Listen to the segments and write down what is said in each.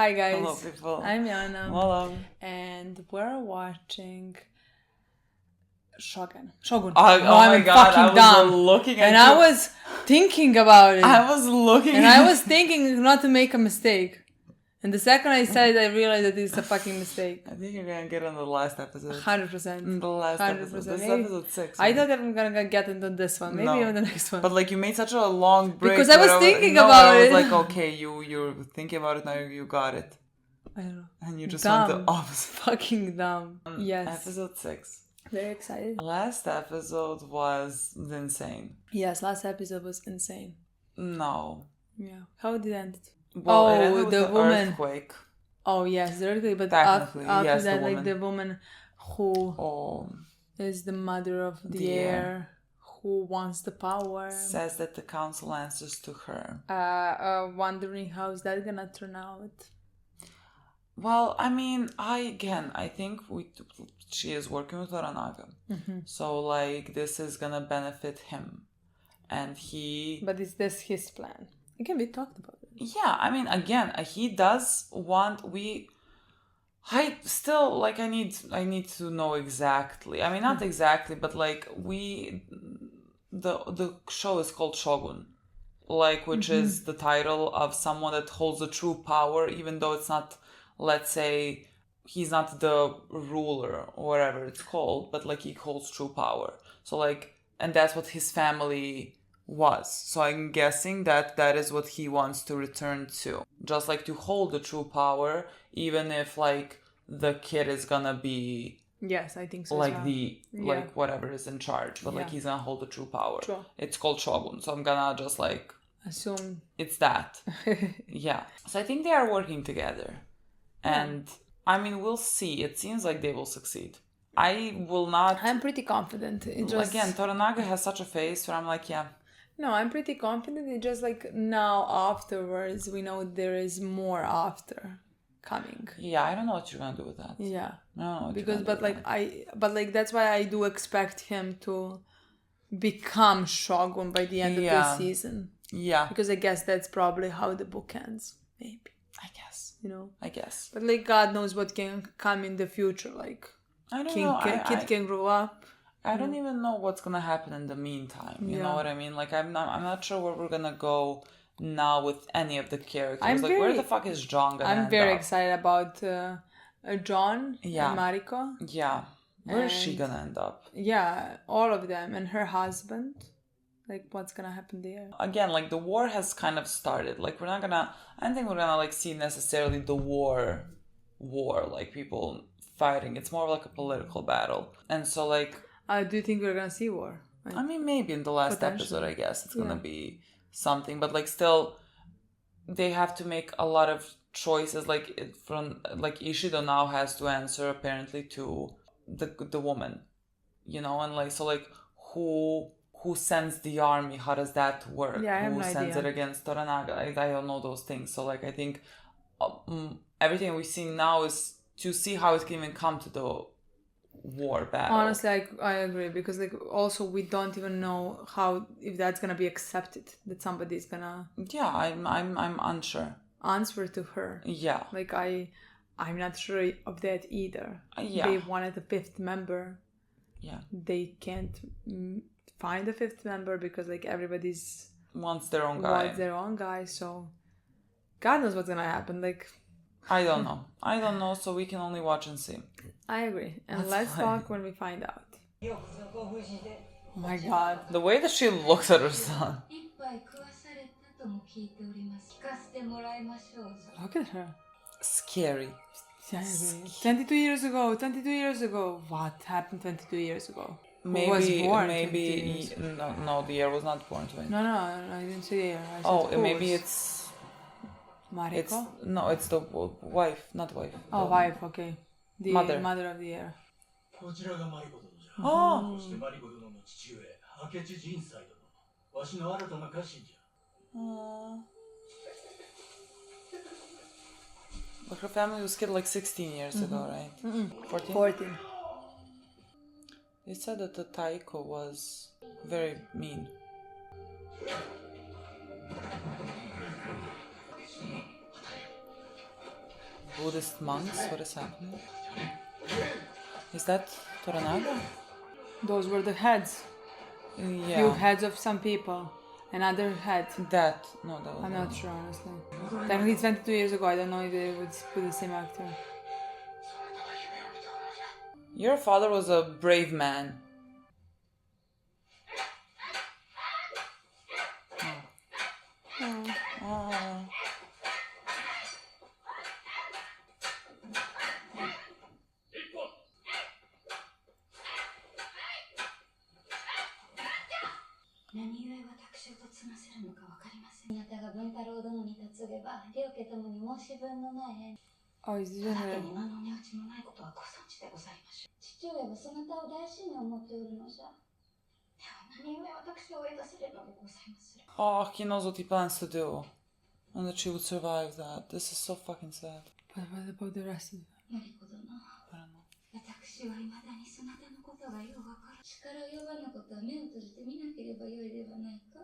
Hi guys. Hello people. I'm Yana. Hello. And we're watching Shogun. Shogun. Oh my god, I was dumb. looking at and you. I was thinking about it. I was looking and at I was thinking not to make a mistake. And the second I said it, I realized that it's a fucking mistake. I think you're gonna get on the last episode. 100%. The last 100%. episode. This is Maybe. episode 6. I thought that I'm gonna get into this one. Maybe No. on the next one. But like you made such a long break. Because I was thinking about I was it. like, okay, you're thinking about it now. You got it. I don't know. And you just Dumb. went the opposite. Fucking dumb. Yes. Episode 6. Very excited. Last episode was insane. Yes, last episode was insane. No. Yeah. How did it end? Well, it ended with the woman. earthquake. Oh yes, the earthquake. But Technically, after yes, that, the like woman. the woman who is the mother of the air, who wants the power, says that the council answers to her. wondering how's that gonna turn out. Well, I mean, I think she is working with Toranaga. Mm-hmm. So, like, this is gonna benefit him. And he... But is this his plan? Again, we talked about it. Yeah, I mean, again, he does want... I still, like, I need to know exactly. I mean, not exactly, but, like, the show is called Shogun. Like, which is the title of someone that holds the true power, even though it's not... Let's say he's not the ruler or whatever it's called, but like he holds true power. So like, and that's what his family was. So I'm guessing that is what he wants to return to. Just like to hold the true power, even if like the kid is gonna be... Yes, I think so. Like well. like whatever is in charge, but like he's gonna hold the true power. True. It's called Shogun. So I'm gonna just like... Assume. It's that. Yeah. So I think they are working together. And, I mean, we'll see. It seems like they will succeed. I will not... I'm pretty confident. Again, Toranaga has such a face where I'm like, yeah. No, I'm pretty confident. It's just like now afterwards, we know there is more after coming. Yeah, I don't know what you're going to do with that. Yeah. I don't know what because, you're gonna but that's why I do expect him to become Shogun by the end of the season. Yeah. Because I guess that's probably how the book ends. Maybe. I guess. You know, I guess. But like God knows what can come in the future. Like I don't know. Kid can grow up. I don't even know what's gonna happen in the meantime. You know what I mean? Like I'm not sure where we're gonna go now with any of the characters. Where the fuck is John gonna end I'm very up? excited about John and Mariko. Yeah. Where is she gonna end up? Yeah, all of them and her husband. Like, what's gonna happen there? Again, like, the war has kind of started. Like, I don't think we're gonna, like, see necessarily the war, like, people fighting. It's more like a political battle. And so, like... do you think we're gonna see war? Like, I mean, maybe in the last episode, I guess, it's gonna be something. But, like, still, they have to make a lot of choices. Like, Ishido now has to answer, apparently, to the woman. You know? And, like, so, like, who sends the army? How does that work? Yeah, I have who no sends idea. it against Toranaga? I don't know those things. So, like, I think everything we see now is to see how it can even come to the war battle. Honestly, I agree. Because, like, also we don't even know if that's gonna be accepted. That somebody's gonna... Yeah, I'm unsure. Answer to her. Yeah. Like, I'm not sure of that either. Yeah. They wanted a fifth member. Yeah. They can't... find a fifth member because like everybody's wants their own guy. So God knows what's gonna happen. Like I don't know. So we can only watch and see. I agree. And let's talk when we find out. Oh my God, the way that she looks at her son. Look at her. Scary. Yeah, 22 years ago. What happened 22 years ago? Maybe no, the year was not born 20. No, I didn't say the year. Maybe it's Mariko? It's the wife, not wife. Oh, wife, okay. The mother of the year. Oh. But her family was killed like 16 years ago, right? 14? They said that the Taiko was very mean. Buddhist monks? What is happening? Is that Toranaga? Those were the heads. Yeah. Few heads of some people. Another head. That. No, that was I'm not sure, honestly. Technically 22 years ago, I don't know if they would put the same actor. Your father was a brave man. Oh. 何故私をとつませるのかわかりません。あなたが文太郎殿に嫁げば、両家ともに申し分のない縁。 Oh, is this 家 a... に何の値打ちもないことはご存知でございましょう。父上はそなたを大事に思っておるのじゃ。では何故私を追い出されるのでございまする。 Oh, he knows what he plans to do. And that she would survive that. This is so fucking sad. But what about the rest of them? マリコ殿、 I don't know. 私は未だにそなたのことがようわからん。力及ばぬことは目を閉じて見なければよいではないか。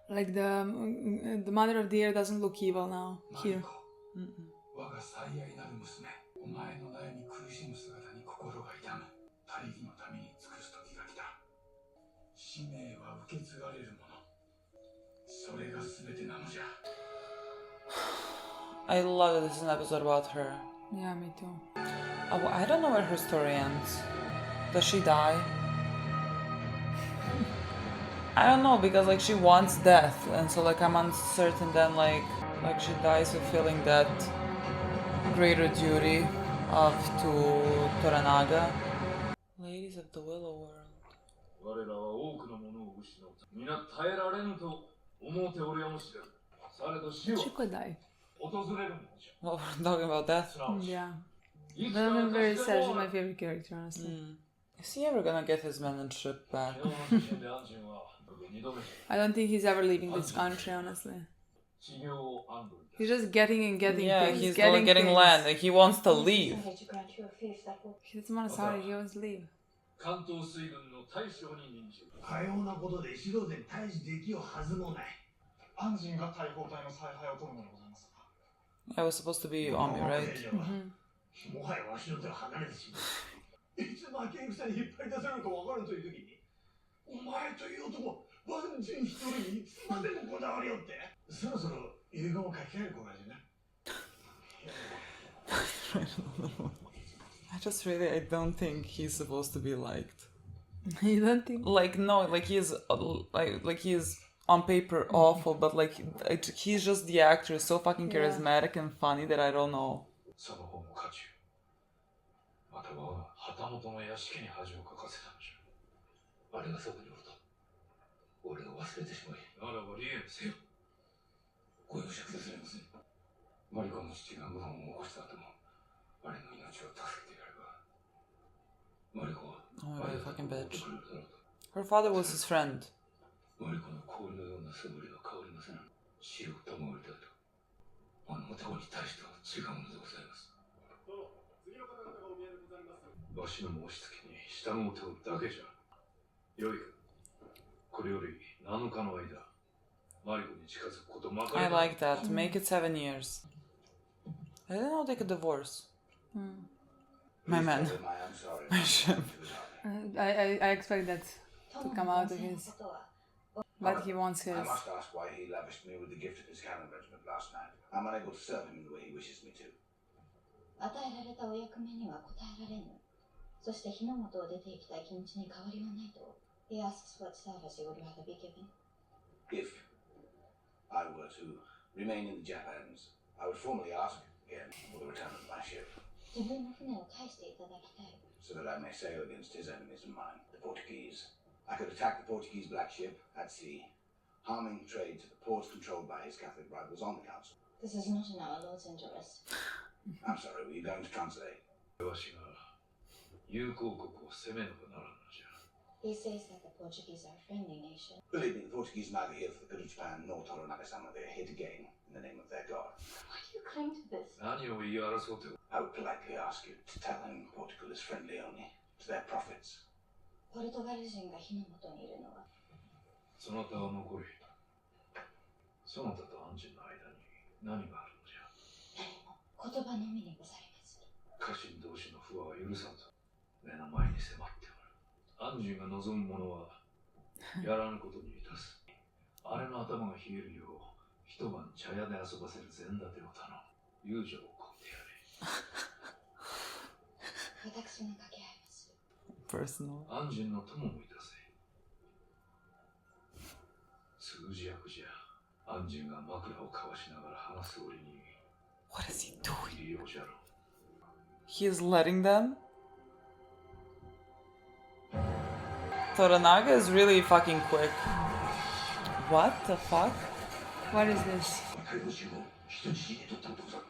Like the mother of the year doesn't look evil now. Here. 我が最愛なる娘、お前の悩み苦しむ姿に心が痛む。大義のために尽くす時が来た。使命は受け継がれるもの。それが全てなのじゃ。 I love that this is an episode about her. Yeah, me too. Oh, I don't know where her story ends. Does she die? I don't know, because like she wants death, and so like I'm uncertain then like she dies fulfilling that greater duty of to Toranaga. Ladies of the Willow World. 我らは多くのものを失う。皆耐えられぬと思うておるやもしれぬ。されど死を She could die. 訪れるものじゃ。 Well, we're talking about death. Yeah. But I'm very sad. She's my favorite character, honestly. Is he ever gonna get his manship back? 昨日の地震で安心は二度目じゃ。 I don't think he's ever leaving this country, honestly. 治療を安堵いた He's just getting and getting Yeah, things. he's getting getting things. land. Like, he wants to leave. He doesn't want to sorry. He wants to leave. 関東水軍の大将に任じる。かようなことで指導勢退治できようはずもない。安心が大砲隊の采配を取るのでございます。 I was supposed to be on me, right? もはやわしの手は離れてしまう。いつ負け戦に引っ張り出されるか分からんという時に、お前という男、万人一人にいつまでもこだわりよって。そろそろ遺言を書き換える頃じゃな。I don't think he's supposed to be liked. You don't think? Like, no, like he's on paper awful, but like he's just the actor, so fucking charismatic and funny that I don't know. その方も家中。または旗本の屋敷に恥をかかせたのじゃ。あれがそこにおると。俺を忘れてしまい。ならば離縁せよ。ご容赦くださいませ。マリコの父が謀反を起こした後も、あれの命を助けてやれば。マリコは、 Oh, あれ you が fucking 守っ bitch. てくれるだろうと。 Her father was his friend. マリコの氷のような素振りは変わりません。死を賜りたいと。あの男に対しては違うのでございます。わしの申し付けに従うておるだけじゃ。よいか。これより7日の間、マリコに近づくことまかり I like that. Make it 7 years. I didn't know they could divorce. My man. My ship. I expect that to come out of his. But he wants his. I must ask why he lavished me with the gift of his cannon regiment last night. I'm unable to serve him in the way he wishes me to. 与えられたお役目には応えられぬ。そして火の元を出ていきたい気持ちに変わりはないと。He asks what service he would rather be given. If I were to remain in the Japans, I would formally ask again for the return of my ship, 自分の船を返していただきたい。 so that I may sail against his enemies and mine, the Portuguese. I could attack the Portuguese black ship at sea, harming trade to the ports controlled by his Catholic rivals on the council. This is not in our Lord's interest. I'm sorry, were you going to translate? わしが友好国を攻めねばならんのじゃ。 He says that the Portuguese are a friendly nation. Believe me, the Portuguese are neither here for the good of Japan nor Toranaga-sama. They're here to gain in the name of their god. Why do you cling to this? 何を言い争うておる。 I would politely ask you to tell him Portugal is friendly only to their profits. ポルトガル人が火の元にいるのは、そなたは残り、そなたと安心の間に何があるのじゃ。何も言葉のみにございます。家臣同士の不和は許さんぞ。目の前に迫っておる。安心が望む者はやらぬことにいたす。あれの頭が冷えるよう一晩茶屋で遊ばせる膳立てを頼む。友情を込んでやれ。私が掛け合います。Personal. 安心の友もいたせ。通じ役じゃ。安心が枕を交わしながら話す折に。What is he doing? 利用じゃろう。 He is letting them? Toranaga is really fucking quick. What the fuck? What is this? 私の死後人質に取ったのでござる。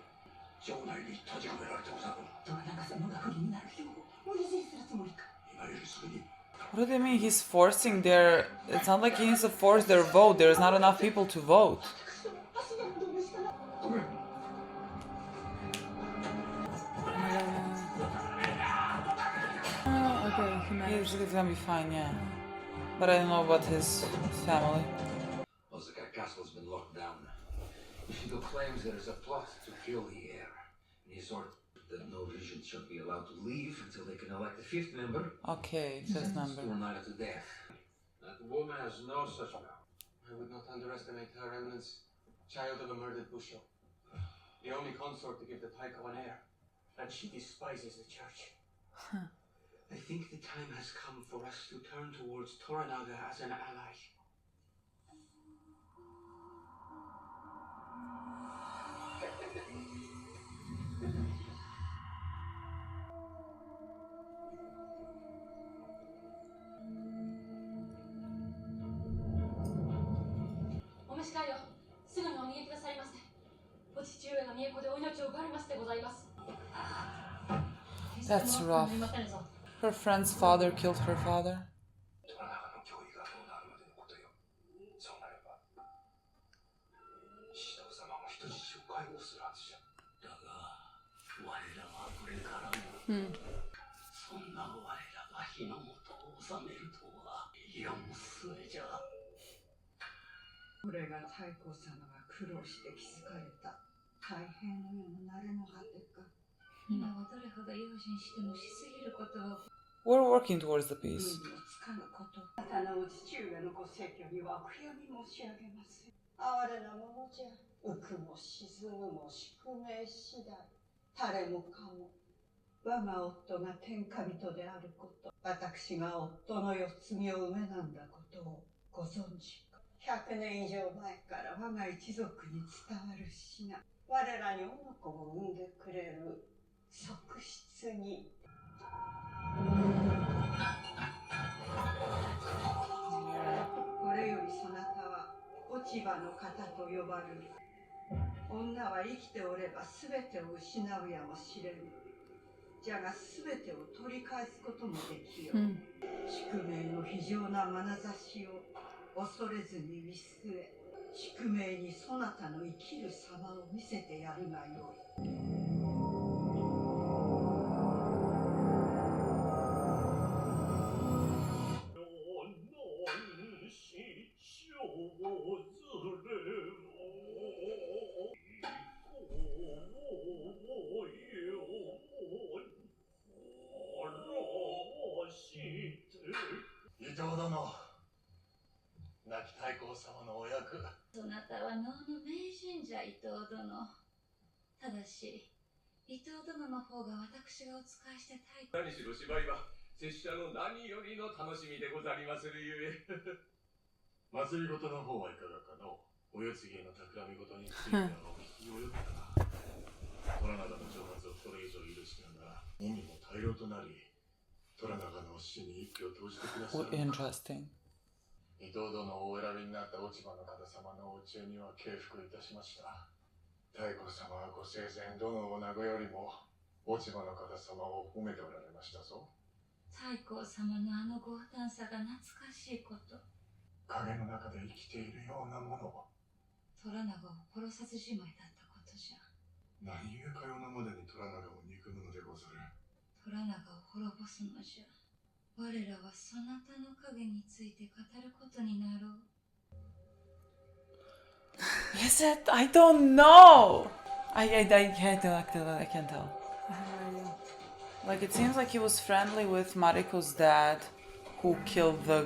城内に閉じ込められてござる。どうなんか様が不利になるよう無理強いするつもりか。今よりすぐに What do they mean he's forcing their... It's not like he needs to force their vote. There's not enough people to vote. ごめん。 Oh, okay, he managed. It's gonna be fine, yeah. But I don't know about his family. Osaka Castle's been locked down. Ishido claims there is a plot to kill the heir. And he ordered that no regent should be allowed to leave until they can elect a fifth member. Okay, fifth member. Toranaga to death. That woman has no such power. I would not underestimate her remnants. Child of a murdered Busho. The only consort to give the Taiko an heir. And she despises the church. I think the time has come for us to turn towards Toranaga as an ally. That's rough. Her friend's father killed her father. トラナガの脅威がどうなるまでのことよ。そうなれば、シド様も人質を解放するはずじゃ。だが、我らはこれからも、そんな我らが日の本を治めるとは、世も末じゃ。これが太閤様が苦労して築かれた太平の世の慣れの果てか。今はどれほど用心してもしすぎることを。We're working towards the peace. 意味のつかぬこと。あなたのお父上のご逝去にはお悔やみ申し上げます。哀れなものじゃ。浮くも沈むも宿命次第。誰もかも。我が夫が天下人であること。私が夫の世継ぎを埋めなんだことをご存知か。100年以上前から我が一族に伝わる品。我らに女の子を産んでくれる側室に。これよりそなたは落ち葉の方と呼ばれる。女は生きておれば全てを失うやもしれぬ。じゃが全てを取り返すこともできよう。宿命の非常な眼差しを恐れずに見据え、宿命にそなたの生きる様を見せてやるがよい。伊藤殿、亡き太閤様のお役。そなたは能の名人じゃ、伊藤殿。ただし、伊藤殿の方が私がお仕えして太閤。何しろ芝居は拙者の何よりの楽しみでござりまするゆえ。祭りごとの方はいかがかの。お世継ぎへの企みごとについてはお聞き及ぶかな。虎長の挑発をこれ以上許しながら、もみも大量となり、虎長の死に一票投じてください。Interesting. 伊藤殿をお選びになった落ち葉の方様のお知恵には敬服いたしました。太閤様はご生前どの女子よりも落ち葉の方様を褒めておられましたぞ。太閤様のあの豪胆さが懐かしいこと。影の中で生きているようなもの。虎長を殺さずじまいだったことじゃ。何故かようなまでに虎長を憎むのでござる。虎長を滅ぼすのじゃ。我らはそなたの影について語ることになろう。Is it? I don't know. I can't tell. Like, it seems like he was friendly with Mariko's dad, who killed the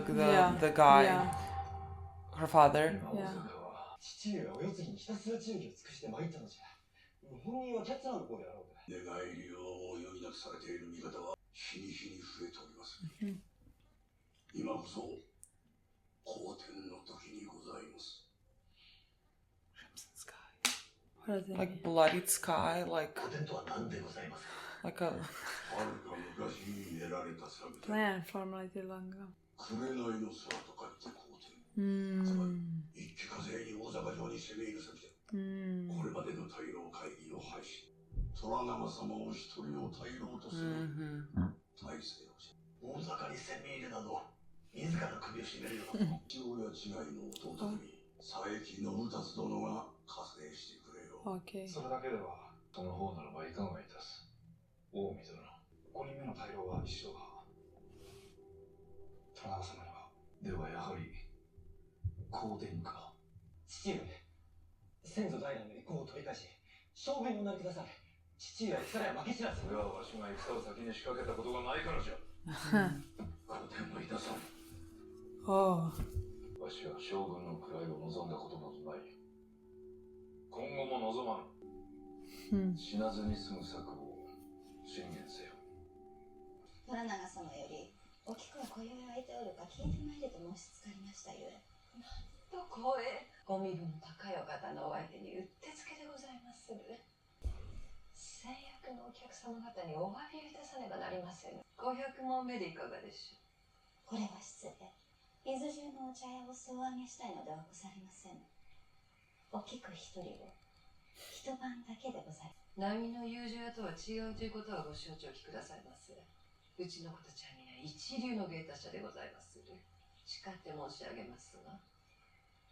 guy, Yeah. her father. Yeah. 父上がお世継ぎにひたすら忠義を尽くして参ったのじゃ。本人はキャッツァーの子であろうが。寝返りを余儀なくされている味方は日に日に増えております。今こそ好天の時にございます。 What is it? Like bloodied sky, like 好天とは何でございますか。 like a はるか昔に得られた策で Plan formulated long ago. 紅の空と書いて好天。 一気風に大阪城に攻め入る先で、これまでの大老会議を廃し、虎長様を一人を大老とする体制をし、大阪に攻め入るなど自ら首を絞めるような父親違いの弟君、佐伯信達殿が加勢してくれよ。 Okay. それだけではその方ならばいかがいたす。近江殿、5人目の大老は一生派。虎長様にはではやはり好天か。父上、先祖代々の意向を取り返し、将軍におなりください。父上は戦や負け知らず。それはわしが戦を先に仕掛けたことがないからじゃ。好天はいたさん。 Oh. わしは将軍の位を望んだことなどない。今後も望まぬ。死なずに済む策を宣言せよ。虎長様よりお菊は今宵空いておるか聞いてまいれと申しつかりましたゆえ。と光栄、ご身分の高いお方のお相手にうってつけでございまする。先約のお客様方にお詫びをいたさねばなりません。500問目でいかがでしょう。これは失礼。伊豆中のお茶屋を総上げしたいのではござりません。お菊一人を一晩だけでございます。並の友情屋とは違うということはご承知おきくださいませ。うちの子たちは皆一流の芸達者でございまする。誓って申し上げますが、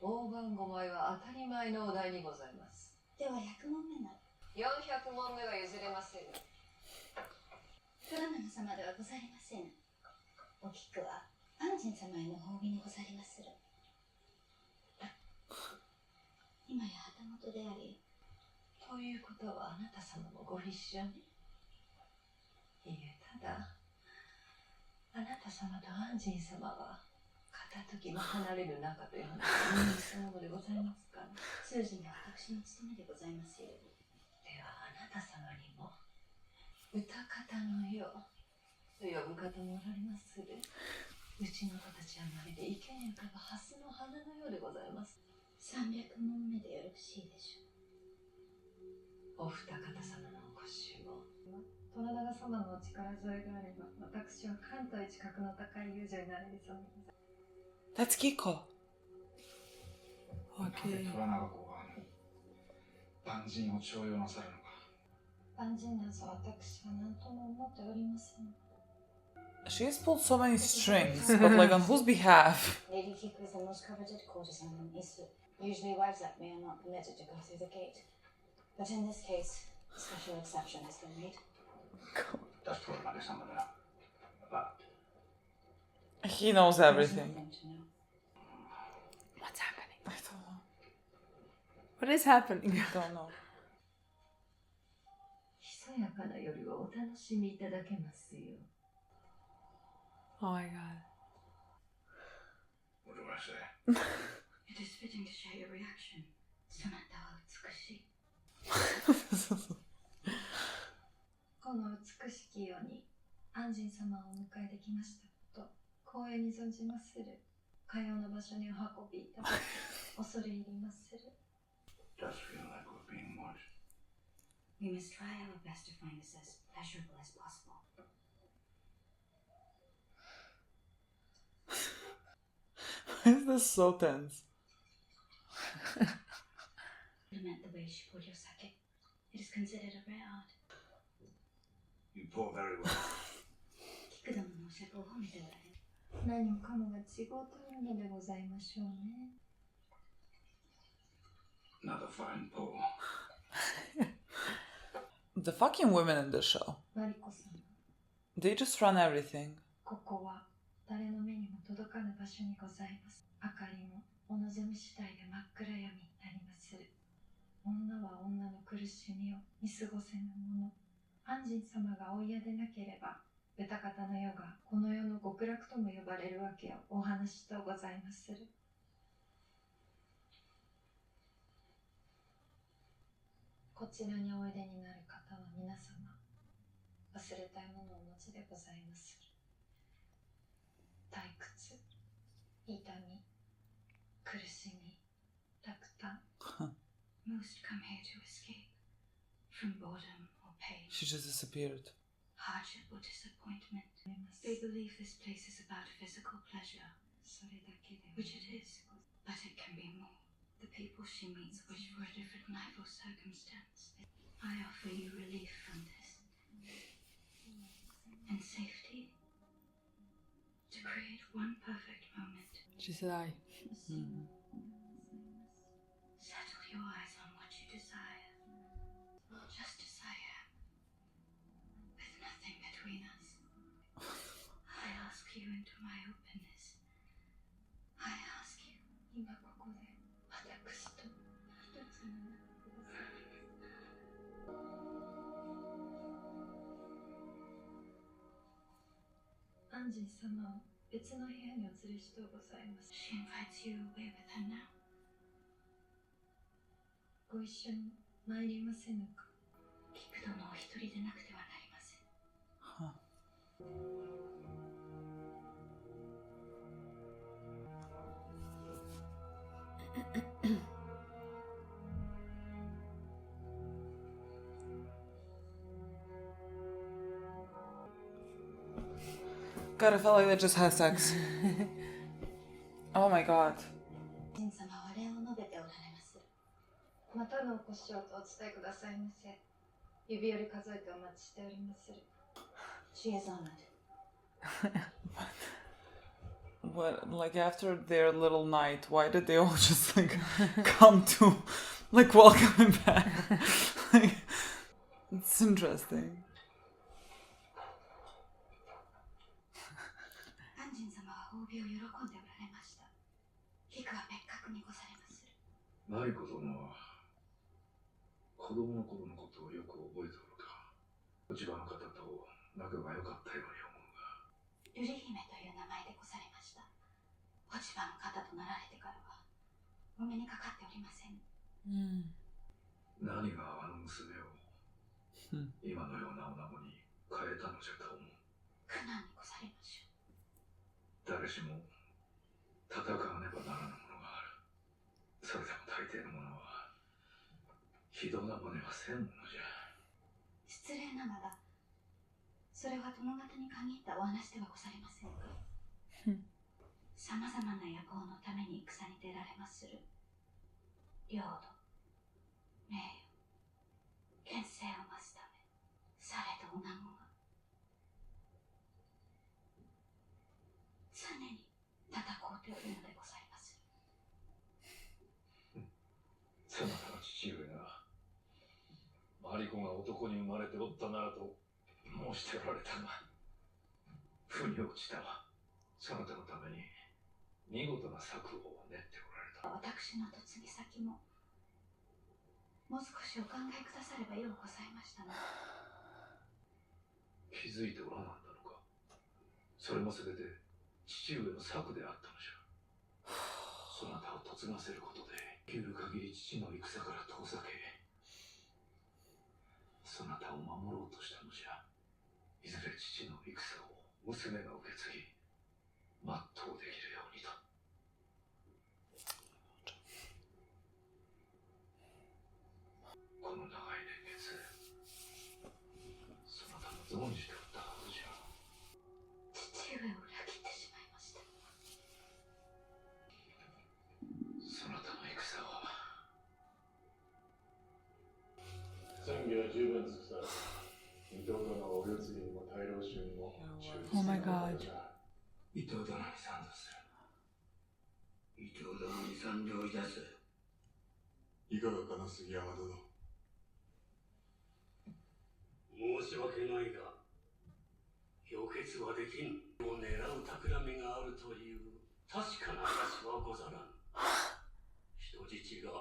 大盤5枚は当たり前のお題にございます。では100問目なら。400問目は譲れません。虎長様ではござりません。お菊は安心様への褒美にござりまする。今や旗本であり。ということはあなた様もご一緒に。いえ、ただあなた様と安心様は片時も離れる仲という話をでございますから。通詞に私の務めでございますよ。ではあなた様にも歌方のようと呼ぶ方もおられまする。うちの子たちはまるで池に浮かぶ蓮の花のようでございます。300問目でよろしいでしょう。お二方様のお越しを。虎長様のお力添えがあれば、私は関東一格の高い友情になれるそうにございます。 That's Kiko. Okay. 虎長公が万人を徴用なさるのか。万人なぞ私は何とも思っておりません。 She's pulled so many strings, but like on whose behalf? Lady Kiku is the most coveted courtesan in Isu. Usually wives like me are not permitted to go through the gate. But in this case, a special exception has been made. That's Toranaga sama da. He knows everything. What's happening? I don't know. What is happening? I don't know. ひそやかな夜をお楽しみいただけますよ。 Oh my god. What do I say? It is fitting to share your reaction. そなたは美しい。この美しき世に安心様をお迎えできましたこと光栄に存じまする。かような場所にお運びいただき恐れ入りまする。 Does feel like we're being watched. We must try our best to find this as pleasurable as possible. Why is this so tense? Lament the way she poured your sake. It is considered a rare art. You pour very well. 菊殿のお酌を褒めておられる。何もかもが違うというのでございましょうね。 Another fine pour. The fucking women in this show. マリコさん、 They just run everything. ここは誰の目にも届かぬ場所にございます。明かりもお望み次第で真っ暗闇になります。の苦しみを見過ごせぬもの。安心様がお嫌でなければ、歌方の世がこの世の極楽とも呼ばれるわけをお話とございまする。こちらにおいでになる方は皆様、忘れたいものをお持ちでございまする。退屈、痛み、苦しみ、落胆。Most come here to escape from boredom or pain. She just disappeared. Hardship or disappointment. They believe this place is about physical pleasure, which it is, but it can be more. The people she meets wish for a different life or circumstance. I offer you relief from this, and safety, to create one perfect moment. She said I. Settle your eyes on what you desire. Just desire. With nothing between us. I ask you into my openness. I ask you. 今ここで私と一つになってください。安心様を別の部屋にお連れしとうございます。She invites you away with her now. ご一緒に参りませぬか。菊殿お一人でなくてはなりません。God, I felt like they just had sex. Oh my god. 神様は礼を述べておられます。またのお越しをとお伝えくださいませ。指折り数えてお待ちしておりまする。She is honored. What, like after their little night, why did they all just like come to like welcome him back? Like, it's interesting. 安心様は褒美を喜んでおられました。菊は別格にござれまする。マリコ殿は子供の頃のことをよく覚えておるか。落ち葉の方と仲が良かったように思うが。瑠璃姫という名前でござれました。落ち葉の方となられてからはお目にかかっておりません。何があの娘を今のような女子に変えたのじゃと思う。苦難にござりましょう。誰しも戦わねばならぬものがある。それでも大抵のものは非道な真似はせんものじゃ。失礼ながらそれは殿方に限ったお話ではござりませんか。さまざまな野望のために戦に出られまする。領土、名誉、権勢を増すため、されど女子は常に戦うておるのでございまする。そなたの父上がマリコが男に生まれておったならと申しておられたが、腑に落ちたわ。そなたのために見事な策を練っておられた。私の嫁ぎ先ももう少しお考えくださればようございましたの。気づいておらなんだのか。それもすべて父上の策であったのじゃ。そなたを嫁がせることで生きる限り父の戦から遠ざけ、そなたを守ろうとしたのじゃ。いずれ父の戦を娘が受け継ぎ全うできるようにと。この長い年月、そなたも存じておったはずじゃ。父上を裏切ってしまいました。そなたの戦は戦議は十分尽くされ、伊藤殿はお世継ぎにも大老衆にも忠実 Oh my な god. 方じゃ。伊藤殿に賛同する。伊藤殿に賛同いたす。いかがかな杉山殿。申し訳ないが、氷結はできん。を狙う企みがあるという確かな証はござらん。人質が、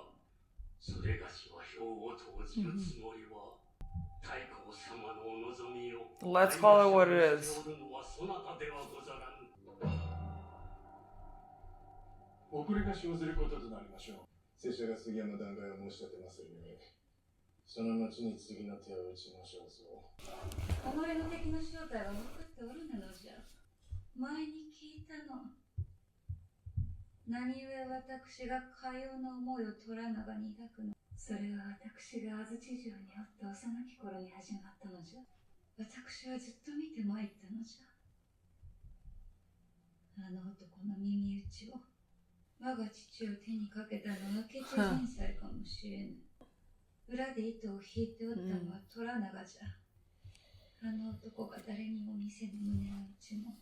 それがしは氷 Let's call it what it is. 遅れが生ずることとなりましょう。拙者が杉山段階を申し立てまするゆえ、その後に次の手を打ちましょうぞ。己の敵の正体は分かっておるなのじゃ。前に聞いたの。何故私がかような思いを虎長に抱くの。それは私が安土城におった幼き頃に始まったのじゃ。私はずっと見てまいったのじゃ。あの男の耳打ちを。我が父を手にかけたのはケチ人才かもしれぬ。裏で糸を引いておったのは虎長じゃ。あの男が誰にも見せぬ胸の内も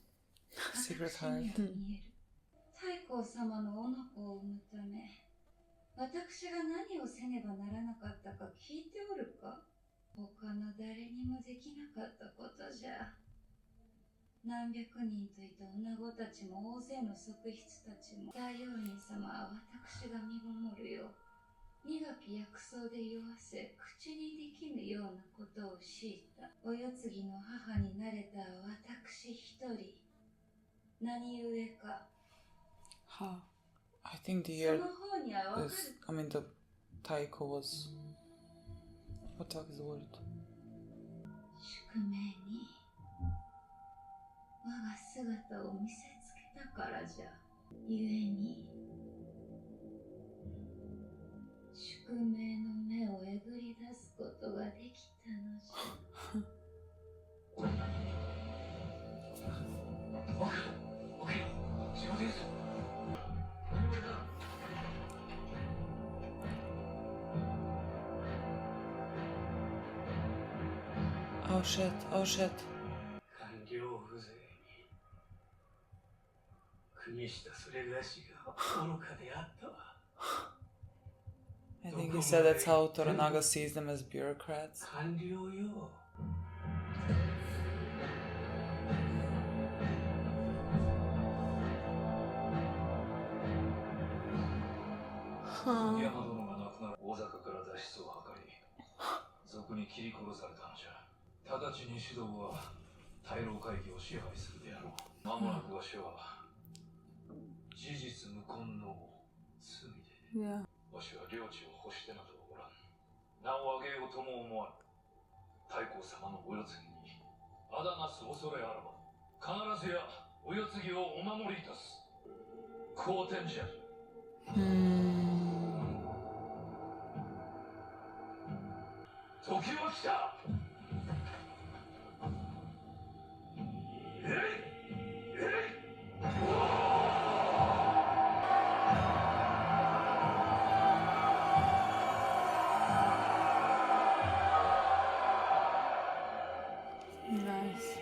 私には見える。太閤様のおの子を産むため、私が何をせねばならなかったか聞いておるか。他の誰にもできなかったことじゃ。何百人といた女子たちも大勢の側室たちも、大王人様は私が身ごもるよう苦き薬草で酔わせ、口にできぬようなことを強いた。お世継ぎの母になれた私一人。何故か。I think the year is, I mean the Taiko was, what the fuck is the word? 宿命に我が姿を見せつけたからじゃ。ゆえに宿命の目をえぐり出すことができたのじゃ。Oh shit, oh shit. 官僚風情に国下それがしが愚かであったわ。I think he said that's how Toranaga sees them as bureaucrats. 官僚よ。杉山殿が亡くなる大坂から脱出を図り、賊に切り殺されたのじゃ。直ちに指導は大老会議を支配するであろう。間もなくわしは事実無根の罪で、わしは領地を欲してなどおらん。名を挙げようとも思わぬ。太閤様のお世継ぎにあだなす恐れあらば、必ずやお世継ぎをお守りいたす。好天じゃ。時は来た。Nice.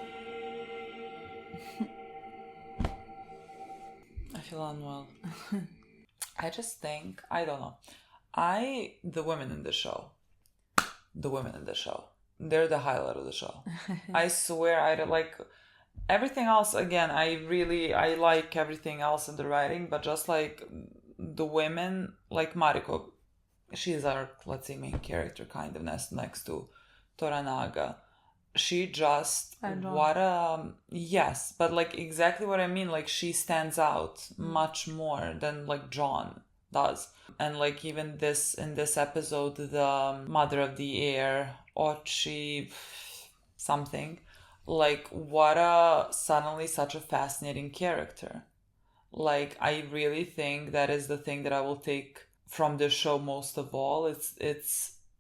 I feel unwell. I just think, I don't know. The women in the show, they're the highlight of the show. I swear, I don't like everything else. Again, I like everything else in the writing, but just like the women, like Mariko, she's our, let's say, main character kind of next to Toranaga. She just, yes, but like exactly what I mean, like she stands out much more than like John does. And like even in this episode, the mother of the heir, Ochi something, like suddenly such a fascinating character. Like I really think that is the thing that I will take from this show most of all.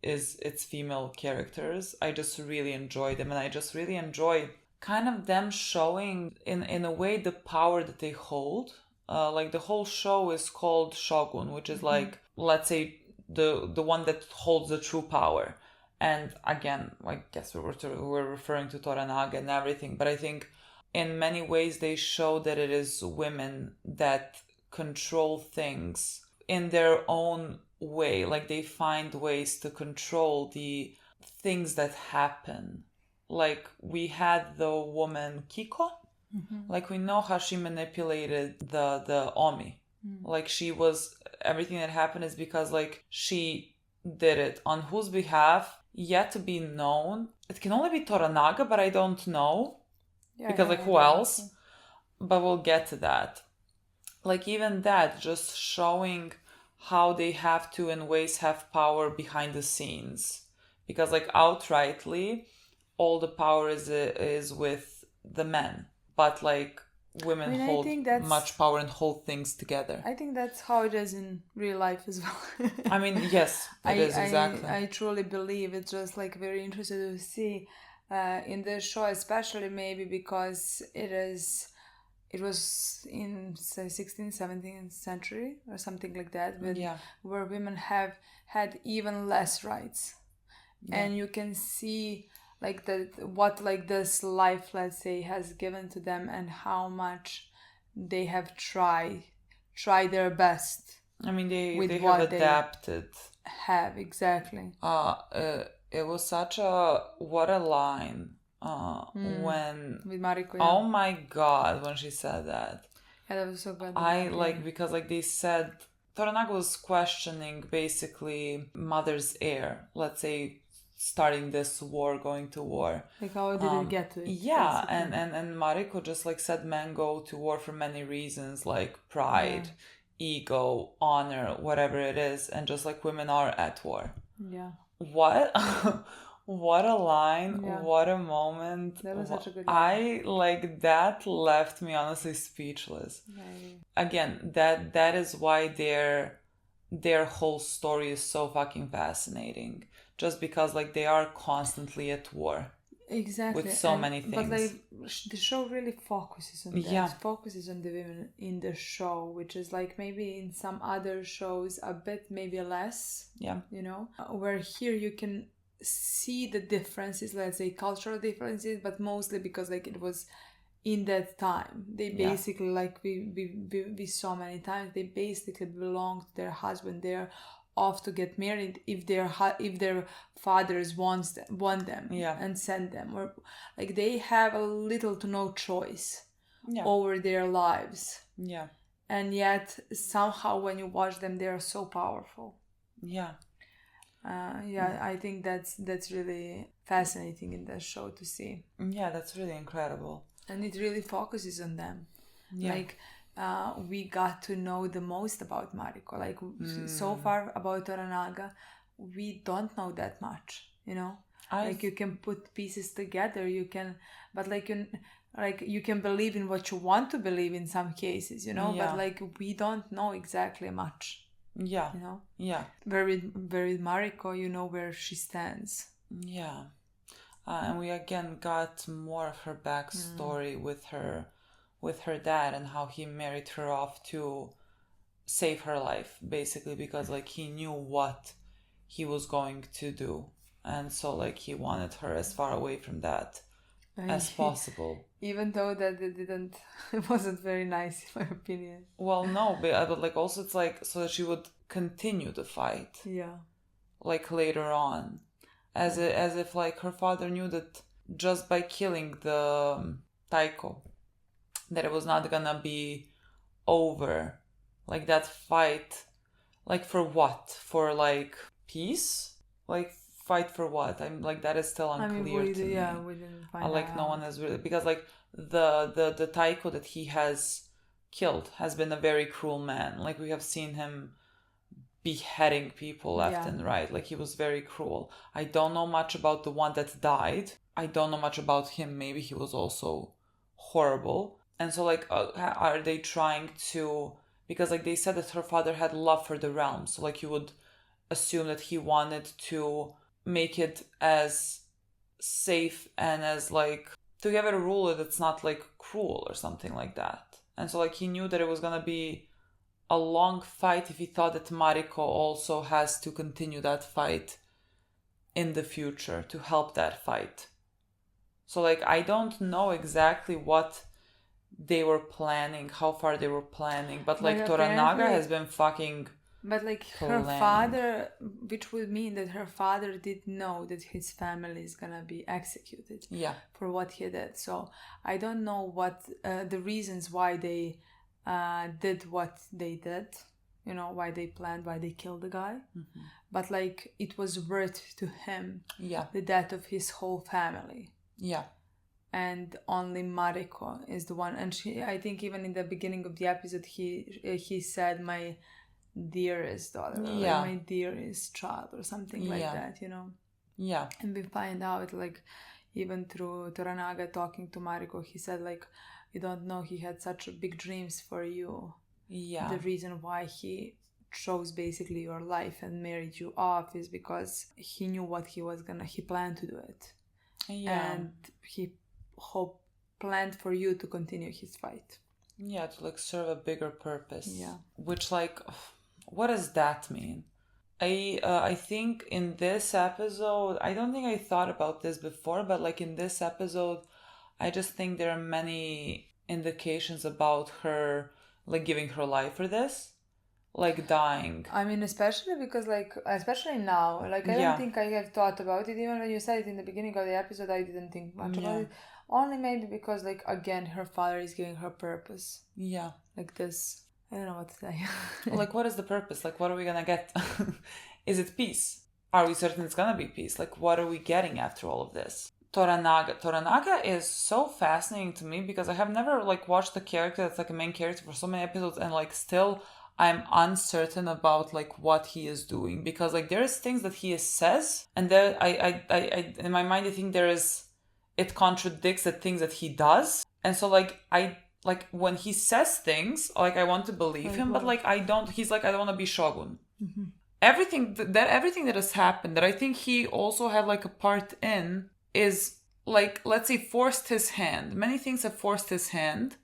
It's female characters. I just really enjoy them, and I just really enjoy kind of them showing in a way the power that they hold. Like the whole show is called Shogun, which is like, let's say the one that holds the true power. And again, I guess we're referring to Toranaga and everything, but I think in many ways they show that it is women that control things in their own way. Like they find ways to control the things that happen. Like we had the woman Kiko. Like we know how she manipulated the Omi. Like she was, everything that happened is because like she did it, on whose behalf, yet to be known. It can only be Toranaga, but I don't know. Because, like, who else? But we'll get to that. Like, even that, just showing how they have to, in ways, have power behind the scenes. Because, like, outrightly, all the power is with the men. But, like, women hold much power and hold things together. I think that's how it is in real life as well. I mean, yes, it is, exactly. I truly believe it's just, like, very interesting to see in this show, especially maybe because it was in, say, 16th, 17th century or something like that, where women have had even less rights. And you can see, like, what, like, this life, let's say, has given to them, and how much they have tried their best. I mean, they have adapted. Exactly. It was such what a line when with Mariko. Oh my god, when she said that. Yeah, that was so good. Because, like, they said, Toranaga was questioning basically mother's heir, let's say, starting this war, going to war. Like, how did it get to it? Yeah, and Mariko just, like, said men go to war for many reasons, like pride, ego, honor, whatever it is, and just, like, women are at war. Yeah. What? What a line. Yeah. What a moment. That was such a good line. That left me honestly speechless. Right. Again, that is why their whole story is so fucking fascinating. Just because, like, they are constantly at war. Exactly. With so many things. But, like, the show really focuses on that. Yeah. It focuses on the women in the show, which is, like, maybe in some other shows a bit maybe less. Yeah. You know? Where here you can see the differences, let's say cultural differences, but mostly because, like, it was in that time. They basically, like we saw many times, they basically belong to their husband. They're off to get married if their fathers want them and send them, or, like, they have a little to no choice over their lives. Yeah. And yet somehow when you watch them, they are so powerful. Yeah. I think that's really fascinating in that show to see. Yeah, that's really incredible. And it really focuses on them. Yeah. Like, we got to know the most about Mariko. Like, so far about Toranaga, we don't know that much, you know? Like, you can put pieces together, you can believe in what you want to believe in some cases, you know? But, like, we don't know exactly much. Yeah. You know? Yeah. Where with Mariko, you know where she stands. Yeah. And we again got more of her backstory with her dad, and how he married her off to save her life, basically, because, like, he knew what he was going to do, and so, like, he wanted her as far away from that as possible. Even though that it wasn't very nice, in my opinion. Well, no, but like, also it's like so that she would continue the fight. Yeah. Like, later on, as if like her father knew that just by killing the Taiko, that it was not gonna be over. Like, that fight, like, for what? For, like, peace? Like, fight for what? I'm like, that is still unclear to me. Yeah, we didn't find like, out. no one has really, because, like, the Taiko that he has killed has been a very cruel man. Like, we have seen him beheading people left and right. Like, he was very cruel. I don't know much about the one that died. I don't know much about him. Maybe he was also horrible. And so, like, are they trying to... Because, like, they said that her father had love for the realm. So, like, you would assume that he wanted to make it as safe and as, like... To give it a ruler that's not, like, cruel or something like that. And so, like, he knew that it was gonna be a long fight if he thought that Mariko also has to continue that fight in the future to help that fight. So, like, I don't know exactly what they were planning, how far they were planning, but, like, Toranaga has been fucking But, like, her father, which would mean that her father did know that his family is gonna be executed for what he did. So I don't know what the reasons why they did what they did, why they planned, why they killed the guy. But like it was worth to him the death of his whole family. Yeah. And only Mariko is the one, and I think even in the beginning of the episode he said my dearest daughter, or like my dearest child, or something like that, Yeah. And we find out, like, even through Toranaga talking to Mariko, he said, like, you don't know, he had such big dreams for you. Yeah. The reason why he chose basically your life and married you off is because he knew what he planned to do it. Yeah. And he planned for you to continue his fight. Yeah, to like serve a bigger purpose. Yeah. Which, like, what does that mean? I think in this episode, I don't think I thought about this before, but like in this episode, I just think there are many indications about her, like, giving her life for this, like dying. I mean, especially because, like, especially now, like, I don't think I have thought about it. Even when you said it in the beginning of the episode, I didn't think much about it. Only maybe because, like, again, her father is giving her purpose. Yeah. Like this. I don't know what to say. Like, what is the purpose? Like, what are we gonna get? Is it peace? Are we certain it's gonna be peace? Like, what are we getting after all of this? Toranaga is so fascinating to me because I have never, like, watched a character that's like a main character for so many episodes, and like still I'm uncertain about like what he is doing, because like there is things that he says, and there I in my mind I think it contradicts the things that he does, and so like when he says things, like, I want to believe him, but like I don't. He's like, I don't want to be Shogun. Mm-hmm. Everything that has happened that I think he also had like a part in is, like, let's say, forced his hand. Many things have forced his hand,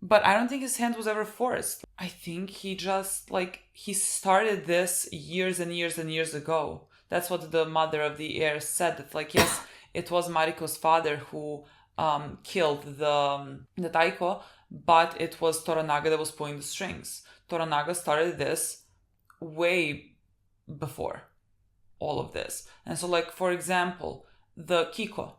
but I don't think his hand was ever forced. I think he just, like, he started this years and years and years ago. That's what the mother of the heir said. That, like, yes, it was Mariko's father who killed the Taiko, but it was Toranaga that was pulling the strings. Toranaga started this way before all of this. And so, like, for example, the Kiko,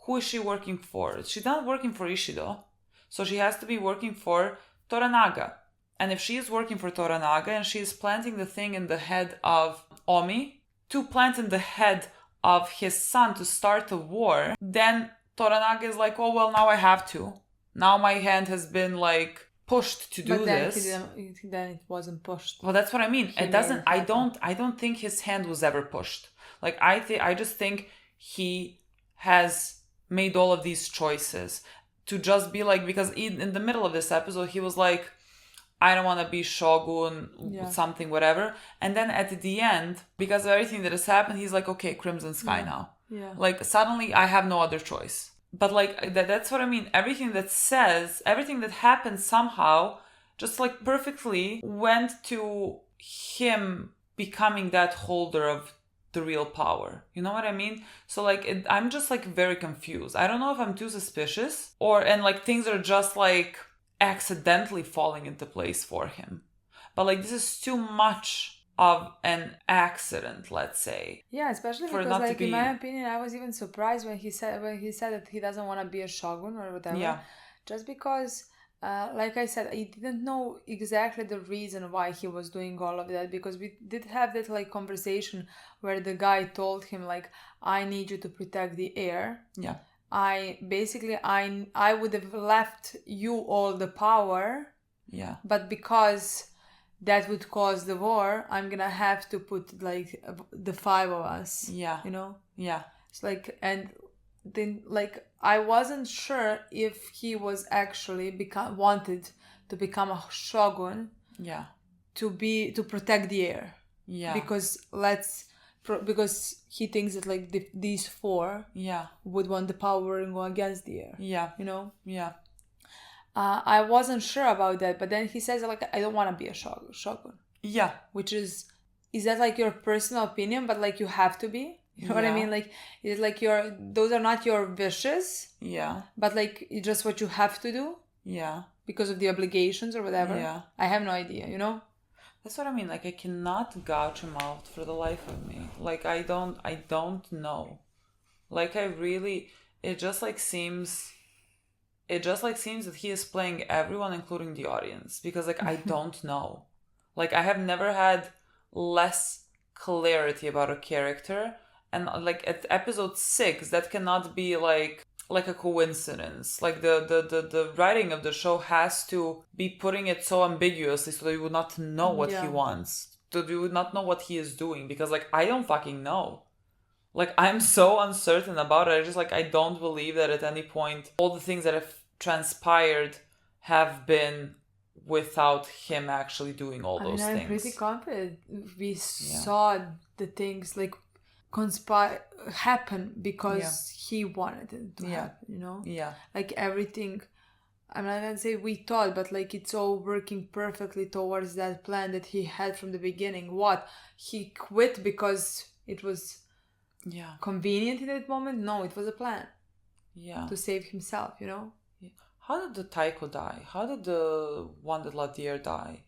who is she working for? She's not working for Ishido, so she has to be working for Toranaga. And if she is working for Toranaga and she is planting the thing in the head of Omi to plant in the head of his son to start a war, then Toranaga is like, oh, well, now I have to. Now my hand has been, like, pushed to do this. Then it wasn't pushed. Well, that's what I mean. It doesn't. I don't think his hand was ever pushed. Like, I just think he has made all of these choices to just be like, because in the middle of this episode he was like, I don't want to be Shogun, something, whatever. And then at the end, because of everything that has happened, he's like, okay, Crimson Sky now. Yeah. Like, suddenly I have no other choice. But like, that's what I mean. Everything that happened somehow just like perfectly went to him becoming that holder of the real power. You know what I mean? So like, I'm just like very confused. I don't know if I'm too suspicious and like things are just like accidentally falling into place for him. But like, this is too much of an accident, let's say. Yeah, especially because, like, in my opinion, I was even surprised when he said that he doesn't want to be a shogun or whatever. Yeah. Just because, like I said, I didn't know exactly the reason why he was doing all of that, because we did have that like conversation where the guy told him like, I need you to protect the heir. Yeah. I would have left you all the power. Yeah. But because that would cause the war, I'm gonna have to put like the five of us. Yeah. You know? Yeah. It's like, and then like, I wasn't sure if he was actually wanted to become a shogun. Yeah. To protect the heir. Yeah. Because he thinks that like these four. Yeah. Would want the power and go against the heir. Yeah. You know? Yeah. I wasn't sure about that, but then he says like, I don't want to be a shogun. Yeah. Which is that like your personal opinion, but like you have to be? You know what I mean? Like, it's like those are not your wishes. Yeah. But like, it's just what you have to do. Yeah. Because of the obligations or whatever. Yeah. I have no idea, you know? That's what I mean. Like, I cannot gouge him out for the life of me. Like, I don't know. Like, it just seems that he is playing everyone, including the audience. Because, like, I don't know. Like, I have never had less clarity about a character. And like at episode 6, that cannot be like a coincidence. Like the writing of the show has to be putting it so ambiguously so that you would not know what he wants. So you would not know what he is doing. Because like, I don't fucking know. Like, I'm so uncertain about it. I don't believe that at any point all the things that have transpired have been without him actually doing all those things. I'm pretty confident we saw the things like conspire happen because he wanted it to happen, you know? Yeah. Like everything, I'm not gonna say we thought, but like it's all working perfectly towards that plan that he had from the beginning. What? He quit because it was convenient in that moment? No, it was a plan. Yeah. To save himself, you know? Yeah. How did the Taiko die? How did the one that Latier die?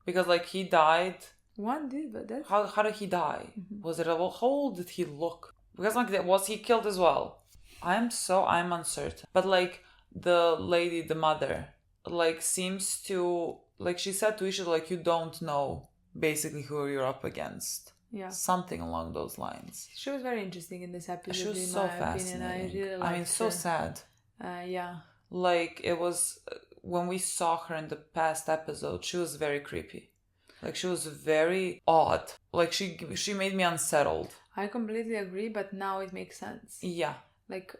Because like he died. One did, but that's... How did he die? Mm-hmm. Was it how old did he look? Because like was he killed as well? I'm uncertain. But like the lady, the mother, like seems to like she said to Isha like you don't know basically who you're up against. Yeah. Something along those lines. She was very interesting in this episode. She was so fascinating. I really liked so her. sad. Yeah. Like it was when we saw her in the past episode, she was very creepy. Like she was very odd. Like she made me unsettled. I completely agree, but now it makes sense. Yeah. Like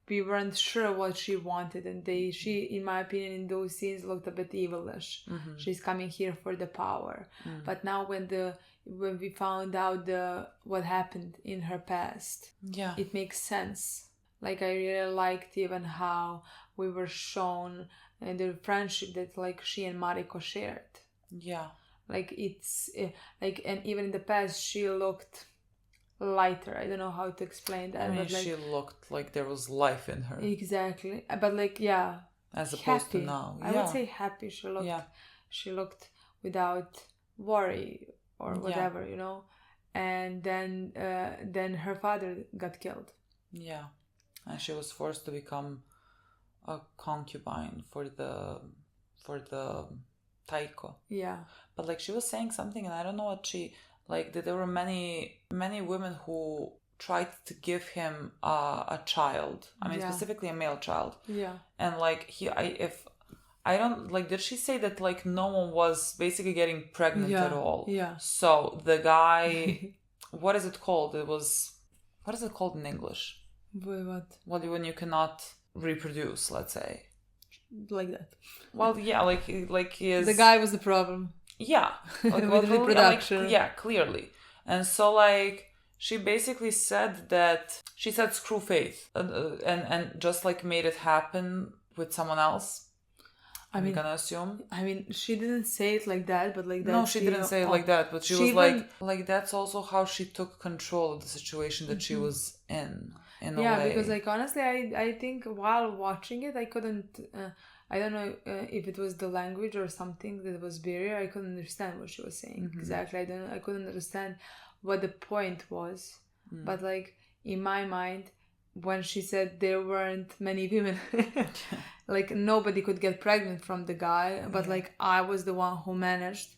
we weren't sure what she wanted, and she, in my opinion, in those scenes looked a bit evilish. Mm-hmm. She's coming here for the power. Mm. But now when we found out what happened in her past, it makes sense. Like I really liked even how we were shown the friendship that like she and Mariko shared. Yeah. Like it's like, and even in the past she looked lighter. I don't know how to explain that. I mean, but like, she looked like there was life in her. Exactly. But like, yeah. As opposed to now. I would say happy. She looked without worry or whatever, you know. And then her father got killed. Yeah. And she was forced to become a concubine for the Taiko. Yeah. But like she was saying something, and I don't know what that there were many women who tried to give him a child. I mean, specifically a male child. Yeah. And like did she say that like no one was basically getting pregnant at all? Yeah. So the guy, what is it called? What is it called in English? Wait, what? Well, when you cannot reproduce, let's say. Like that. Well, yeah, like he is... The guy was the problem. Yeah. Like, with reproduction. Clearly. And so, like, she basically said that... She said screw faith. And just, like, made it happen with someone else. I'm gonna assume. I mean, she didn't say it like that, but like that. No, she didn't say it like that, but she was like that's also how she took control of the situation that she was in a way. Yeah, because like honestly, I think while watching it, I couldn't. I don't know if it was the language or something that was barrier. I couldn't understand what she was saying exactly. I couldn't understand what the point was. But like in my mind, when she said there weren't many women, like nobody could get pregnant from the guy, but like I was the one who managed,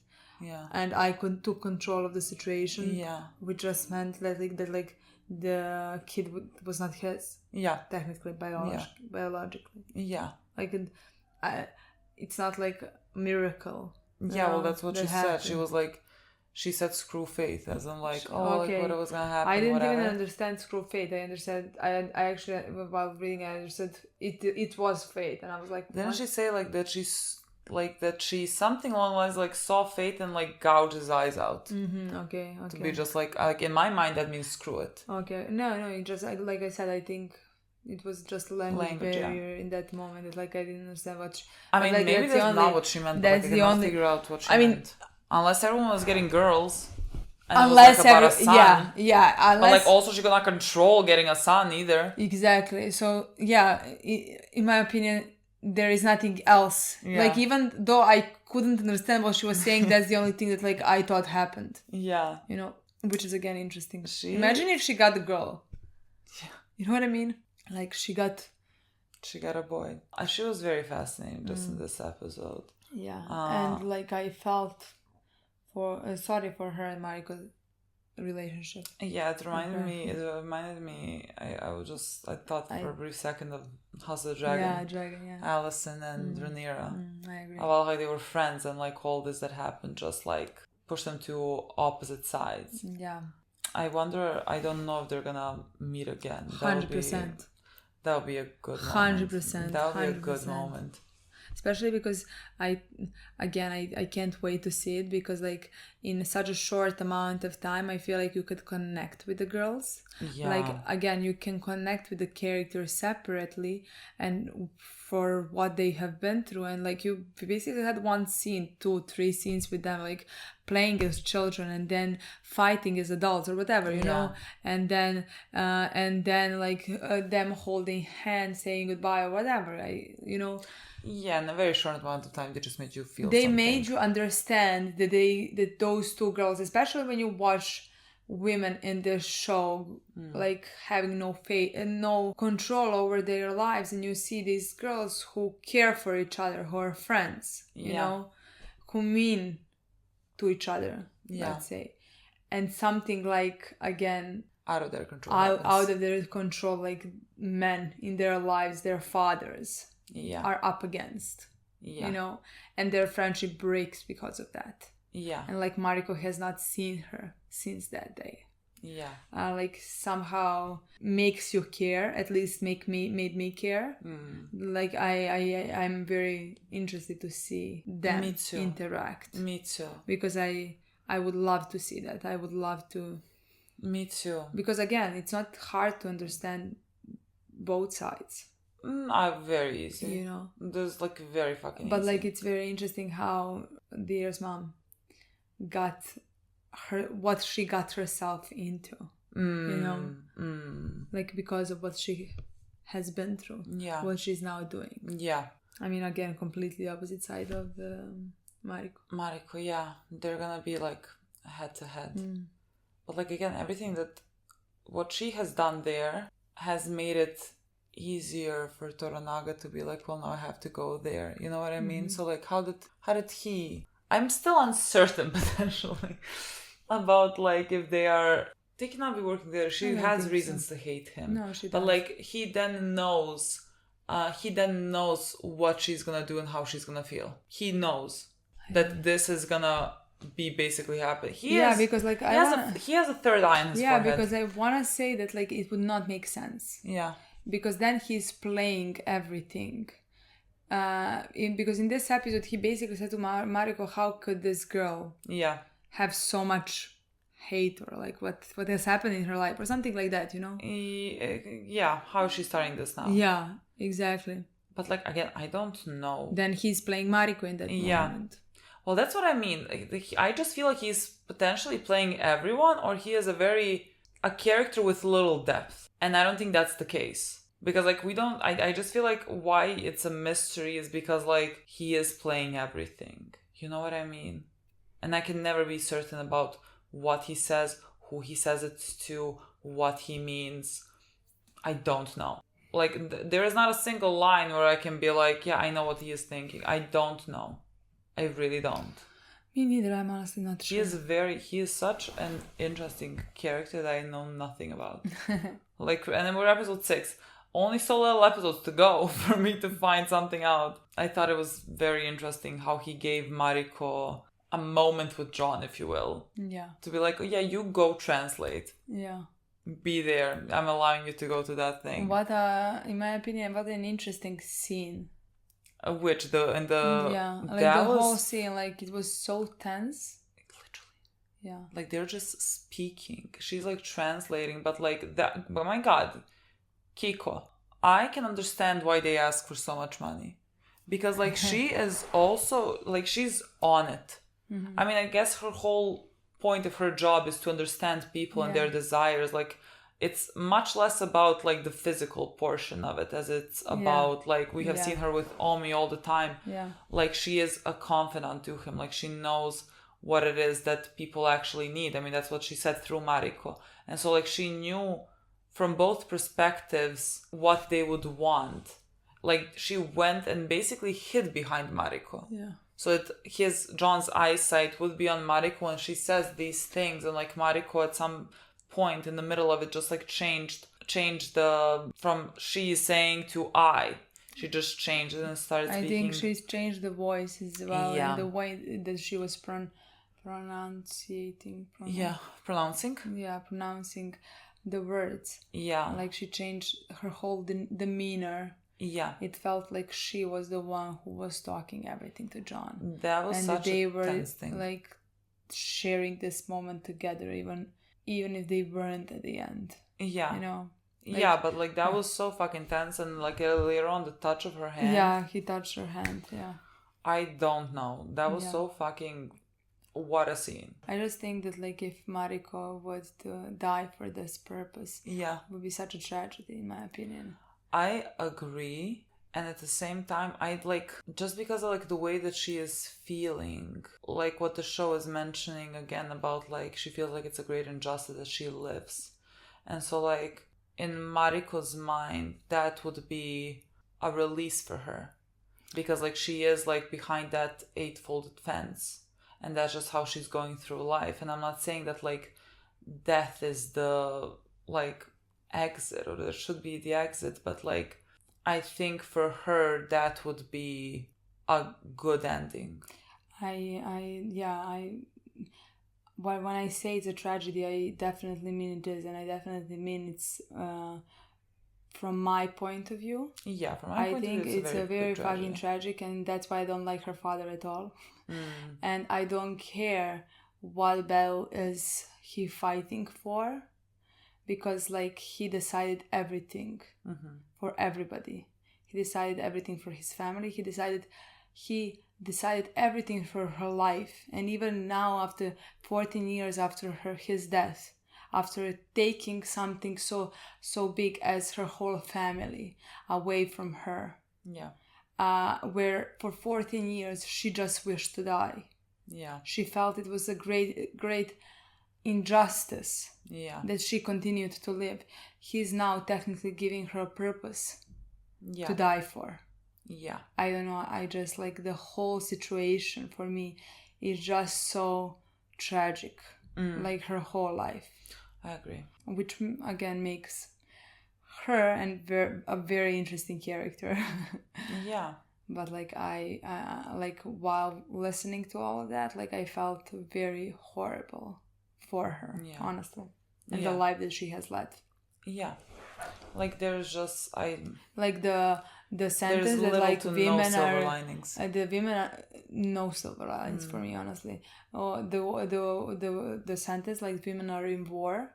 and I took control of the situation, which just meant that the kid was not his, technically biologically, like it's not like a miracle. Well, that's what she said. She was like. She said screw faith, as in like, like what was going to happen, I didn't whatever. even understand screw faith. I understood, I actually, while reading, I understood it was fate. And I was like, didn't she say like that she something along the lines like saw fate and like gouged his eyes out? Mm-hmm. Okay. To be just like in my mind, that means screw it. Okay. No, it just, like I said, I think it was just a language barrier in that moment. It's like I didn't understand what I mean, like, maybe that's not what she meant, but like, I cannot figure out what she meant. Unless everyone was getting girls. And unless a son. Unless, but like also she could not control getting a son either. Exactly. So in my opinion, there is nothing else. Like even though I couldn't understand what she was saying, that's the only thing that like I thought happened. Yeah. You know, which is again interesting. Imagine if she got a girl. Yeah. You know what I mean? Like she got a boy. She was very fascinating just in this episode. Yeah, and like I felt sorry for her and Mariko's relationship. Yeah, it reminded me. I thought for a brief second of House of the Dragon. Yeah. Allison and Rhaenyra. I agree. About how they were friends and like all this that happened just like pushed them to opposite sides. Yeah. I wonder. I don't know if they're gonna meet again. 100%. That would be a good moment. 100%. That would be a good moment. Especially because I can't wait to see it, because like in such a short amount of time I feel like you could connect with the girls. Yeah. Like again, you can connect with the characters separately and for what they have been through, and like you basically had 1 scene, 2, 3 scenes with them like playing as children and then fighting as adults or whatever, you know, and then like them holding hands, saying goodbye or whatever, Yeah, in a very short amount of time, they just made you feel. They something. made you understand that those 2 girls, especially when you watch women in this show, like having no faith and no control over their lives, and you see these girls who care for each other, who are friends, you know, who mean to each other, let's say, and something like again out of their control, out of their control, like men in their lives, their fathers. Are up against, you know, and their friendship breaks because of that. And like Mariko has not seen her since that day. Like somehow makes you care, at least made me care. Like I'm very interested to see them interact. Me too. Because I would love to see that. I would love to. Me too. Because again, it's not hard to understand both sides. Very easy. You know, there's like very fucking. But easy. like it's very interesting how Dear's mom got what she got herself into. You know, like because of what she has been through. What she's now doing. I mean, again, completely opposite side of Mariko. They're gonna be like head to head. But like again, everything that what she has done there has made it easier for Toranaga to be like, well, now I have to go there. You know what I mean? So like, how did he? I'm still uncertain potentially about like if they cannot be working there. She has reasons to hate him. No, she doesn't. But like he then knows what she's gonna do and how she's gonna feel. He knows that this is gonna be basically happen. Because like he has a third eye in his forehead. Because I wanna say that like it would not make sense. Because then he's playing everything. Because in this episode, he basically said to Mariko, how could this girl have so much hate, or like what has happened in her life or something like that, you know? How is she starting this now? Yeah, exactly. But like, again, I don't know. Then he's playing Mariko in that moment. Well, that's what I mean. I just feel like he's potentially playing everyone, or he is a character with little depth. And I don't think that's the case. Because like I just feel like why it's a mystery is because like he is playing everything. You know what I mean? And I can never be certain about what he says, who he says it to, what he means. I don't know. Like there is not a single line where I can be like, yeah, I know what he is thinking. I don't know. I really don't. Me neither, I'm honestly not sure. He is such an interesting character that I know nothing about. Like, and then we're episode 6. Only so little episodes to go for me to find something out. I thought it was very interesting how he gave Mariko a moment with John, if you will. To be like, oh yeah, you go translate. Be there. I'm allowing you to go to that thing. In my opinion, what an interesting scene. Like the whole scene, like it was so tense. Literally. Like they're just speaking. She's like translating, but like that. But my God, Kiko, I can understand why they ask for so much money, because like she is also like she's on it. I mean, I guess her whole point of her job is to understand people and their desires. Like it's much less about like the physical portion of it as it's about like we have seen her with Omi all the time. Like she is a confidant to him. Like she knows what it is that people actually need. I mean, that's what she said through Mariko. And so like she knew from both perspectives what they would want. Like she went and basically hid behind Mariko. So John's eyesight would be on Mariko, and she says these things, and like Mariko at some point in the middle of it just like changed the from she saying to I. She just changed and started speaking. I think she's changed the voice as well, and the way that she was pronouncing the words. Yeah. Like she changed her whole demeanor. Yeah. It felt like she was the one who was talking everything to John. That was such a tense thing. They were like sharing this moment together, even if they weren't at the end. Yeah. You know? Like, yeah, but like that was so fucking tense, and like later on the touch of her hand. Yeah, he touched her hand, yeah. I don't know. That was so fucking... What a scene. I just think that like if Mariko was to die for this purpose, it would be such a tragedy in my opinion. I agree, and at the same time I'd like, just because of like the way that she is feeling, like what the show is mentioning again about like she feels like it's a great injustice that she lives, and so like in Mariko's mind that would be a release for her, because like she is like behind that 8-folded fence. And that's just how she's going through life. And I'm not saying that, like, death is the, like, exit, or there should be the exit. But, like, I think for her, that would be a good ending. Well, when I say it's a tragedy, I definitely mean it is. And I definitely mean it's from my point of view. Yeah, from my point of view, I think it's a very fucking tragic. And that's why I don't like her father at all. And I don't care what battle is he fighting for, because like he decided everything for everybody. He decided everything for his family. He decided everything for her life. And even now, after 14 years after his death, after taking something so big as her whole family away from her, where for 14 years she just wished to die. Yeah. She felt it was a great injustice that she continued to live. He's now technically giving her a purpose to die for. Yeah. I don't know. I just like the whole situation for me is just so tragic. Like her whole life. I agree. Which again makes her a very interesting character. Yeah. But like I like while listening to all of that, like I felt very horrible for her, honestly, and the life that she has led. Yeah, like there's just like the sentence that like women are the women are no silver linings for me, honestly. Oh, the sentence like women are in war,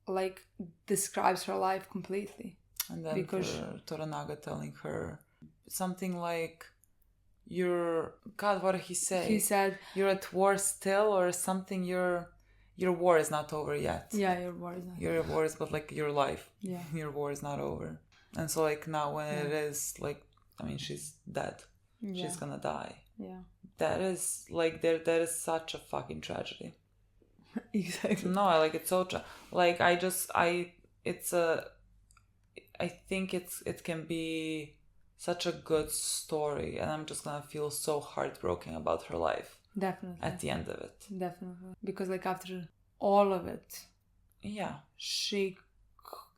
like describes her life completely. And then because Toranaga telling her something like, what did he say? He said, you're at war still, or something, your war is not over yet. Yeah, your war is not over. Your war is, but like your life. Yeah. Your war is not over. And so like now when it is like, I mean, she's dead. Yeah. She's gonna die. Yeah. That is like, that is such a fucking tragedy. Exactly. No, I like it so, like I think it can be such a good story, and I'm just gonna feel so heartbroken about her life. Definitely. At the end of it. Definitely. Because like after all of it, she's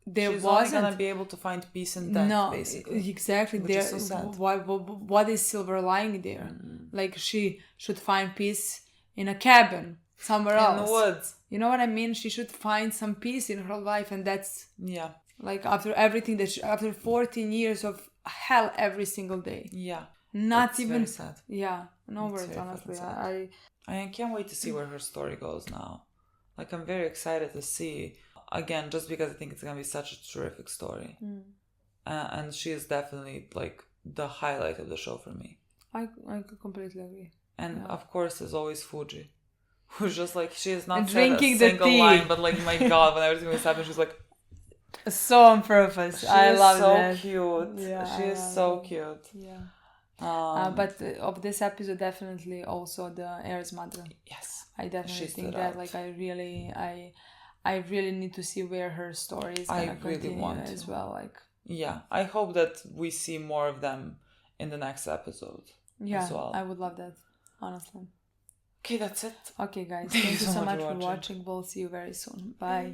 wasn't gonna be able to find peace in death, basically. Exactly. Which is so sad. What is silver lining there? Like she should find peace in a cabin somewhere else. In the woods. You know what I mean? She should find some peace in her life, and that's like after everything after 14 years of hell every single day. Yeah. Not it's even very sad. Yeah. No words, honestly. I can't wait to see where her story goes now. Like I'm very excited to see, again, just because I think it's gonna be such a terrific story. And she is definitely like the highlight of the show for me. I completely agree. And of course there's always Fuji, who's just like, she is not drinking said a single the tea. line, but like, my god, when everything was happening, she's like so on purpose. I love so that. Cute. Yeah, she is so cute. Yeah. But of this episode, definitely also the heir's mother. Yes, I definitely think that like I really need to see where her story is gonna continue as well. Like I hope that we see more of them in the next episode. Yeah, as well. I would love that, honestly. Okay, that's it. Okay, guys, thank you so much for watching. We'll see you very soon. Bye.